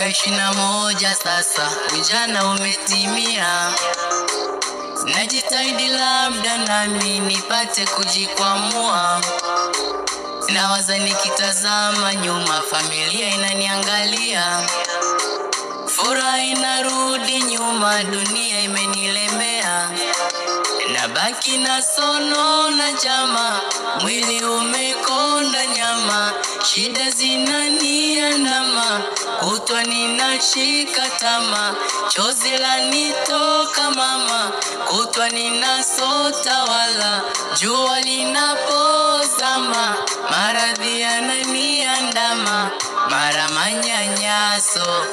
miaka 21 sasa, ujana umetimia. Najitahidi labda nami nipate kujikwamua. Nawaza nikitazama nyuma, familia inaniangalia. Furaha inarudi nyuma, dunia imenilemea. Nabaki na sono na njama, mwili umekonda nyama. Shida zinaniandama, kutwa ninashika tama. Chozi lanitoka mama, kutwa ninasota wala. Jua linapozama, maradhi yananiandama. Mara manyanyaso,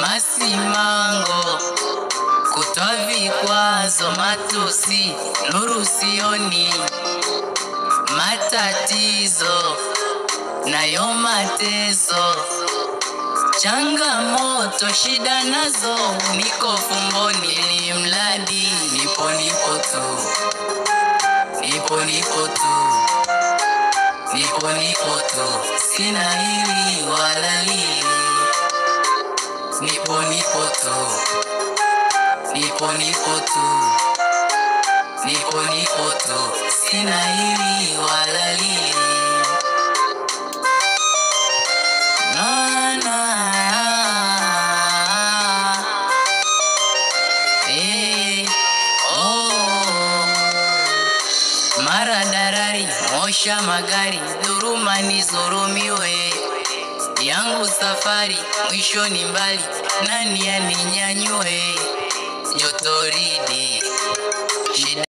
masimango, kutwa vikwazo, matusi, nuru sioni. Matatizo, nayo mateso, changamoto, shida nazo, niko fumboni. Ni mradi nipo tu, nipo tu, sina hili wala lili. Nipo tu, sina hili wala lili. Mara darari, mosha magari, dhuruma nizurumiwe. Yangu safari, mwisho ni mbali, nani aninyanyue? Jotoridi, shida